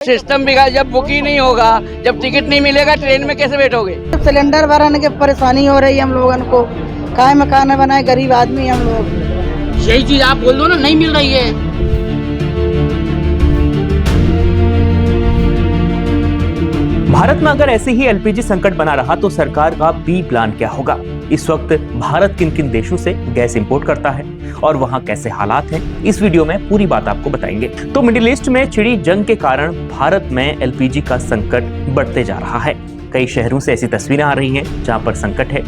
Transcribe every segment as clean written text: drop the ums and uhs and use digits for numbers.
System बिगड़ा, जब book ही नहीं होगा, जब टिकट नहीं मिलेगा ट्रेन में कैसे बैठोगे। सिलेंडर भरने की परेशानी हो रही है हम लोगों को, काहे में खाना बनाए, गरीब आदमी हम लोग। यही चीज आप बोल दो ना, नहीं मिल रही है। भारत में अगर ऐसे ही एलपीजी संकट बना रहा तो सरकार का बी प्लान क्या होगा। इस वक्त भारत किन किन देशों से गैस इंपोर्ट करता है और वहां कैसे हालात हैं, इस वीडियो में पूरी बात आपको बताएंगे। तो मिडिल ईस्ट में छिड़ी जंग के कारण भारत में एलपीजी का संकट बढ़ते जा रहा है। कई शहरों से ऐसी तस्वीरें आ रही हैं जहां पर संकट है।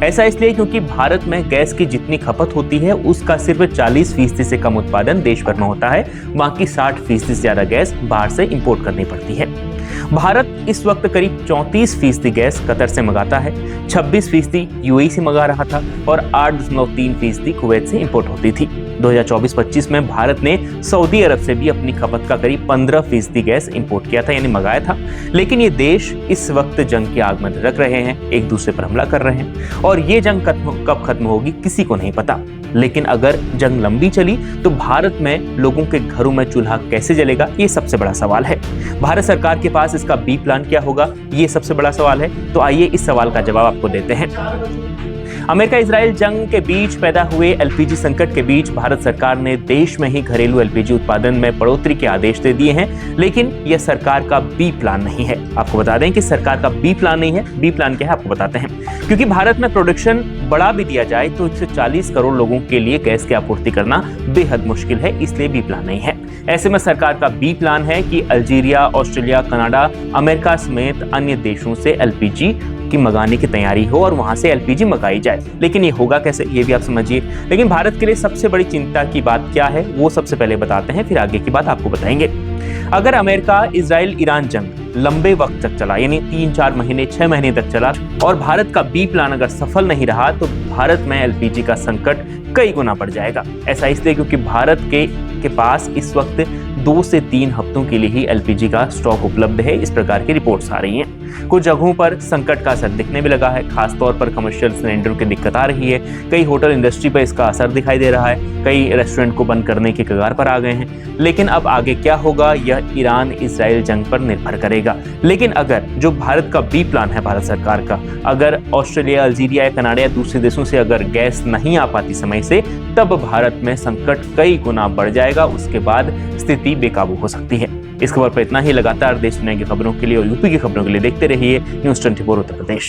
ऐसा इसलिए क्योंकि भारत में गैस की जितनी खपत होती है उसका सिर्फ 40% से कम उत्पादन देश भर में होता है। बाकी 60% से ज्यादा गैस बाहर से इंपोर्ट करनी पड़ती है। भारत इस वक्त करीब 34% गैस कतर से मंगाता है, 26% यूएई से मंगा रहा था और 8.3% कुवैत से इंपोर्ट होती थी। 2024-25 में भारत ने सऊदी अरब से भी अपनी खपत का करीब 15% गैस इंपोर्ट किया था, यानी मंगाया था। लेकिन ये देश इस वक्त जंग की आग में धड़क रहे हैं, एक दूसरे पर हमला कर रहे हैं और ये जंग कब खत्म होगी किसी को नहीं पता। लेकिन अगर जंग लंबी चली तो भारत में लोगों के घरों में चूल्हा कैसे जलेगा, ये सबसे बड़ा सवाल है। भारत सरकार के पास इसका बी प्लान क्या होगा, ये सबसे बड़ा सवाल है। तो आइए इस सवाल का जवाब आपको देते हैं। अमेरिका इजराइल जंग के बीच पैदा हुए एलपीजी संकट के बीच भारत सरकार ने देश में ही घरेलू एलपीजी उत्पादन में बढ़ोतरी के आदेश दे दिए हैं, लेकिन यह सरकार का बी प्लान नहीं है। आपको बता दें कि सरकार का बी प्लान नहीं है। बी प्लान क्या है आपको बताते हैं। क्योंकि भारत में प्रोडक्शन बढ़ा भी दिया जाए तो 140 करोड़ लोगों के लिए गैस की आपूर्ति करना बेहद मुश्किल है, इसलिए बी प्लान नहीं है। ऐसे में सरकार का बी प्लान है कि अल्जीरिया, ऑस्ट्रेलिया, कनाडा, अमेरिका समेत अन्य देशों से एलपीजी की मंगाने की तैयारी हो और वहां से एलपीजी मंगाई जाए। लेकिन ये होगा कैसे, ये भी आप समझिए। लेकिन भारत के लिए सबसे बड़ी चिंता की बात क्या है वो सबसे पहले बताते हैं, फिर आगे की बात आपको बताएंगे। अगर अमेरिका इजराइल ईरान जंग लंबे वक्त तक चला, यानी 3-4 महीने 6 महीने तक चला और भारत का बी प्लान अगर सफल नहीं रहा तो भारत में एलपीजी का संकट कई गुना बढ़ जाएगा। ऐसा इसलिए क्योंकि भारत के पास इस वक्त 2 से 3 हफ्तों के लिए ही एलपीजी का स्टॉक उपलब्ध है, इस प्रकार की रिपोर्ट्स आ रही हैं। कुछ जगहों पर संकट का असर दिखने भी लगा है, खासतौर पर कमर्शियल सिलेंडरों की दिक्कत आ रही है। कई होटल इंडस्ट्री पर इसका असर दिखाई दे रहा है, कई रेस्टोरेंट को बंद करने के कगार पर आ गए हैं। लेकिन अब आगे क्या होगा यह ईरान इजराइल जंग पर निर्भर करेगा। लेकिन अगर जो भारत का बी प्लान है भारत सरकार का, अगर ऑस्ट्रेलिया, अल्जीरिया या कनाडा या दूसरे देशों से अगर गैस नहीं आ पाती समय से, तब भारत में संकट कई गुना बढ़ जाएगा। उसके बाद स्थिति बेकाबू हो सकती है। इस खबर पर इतना ही। लगातार देश दुनिया की खबरों के लिए और यूपी की खबरों के लिए देखते रहिए News 24 उत्तर प्रदेश।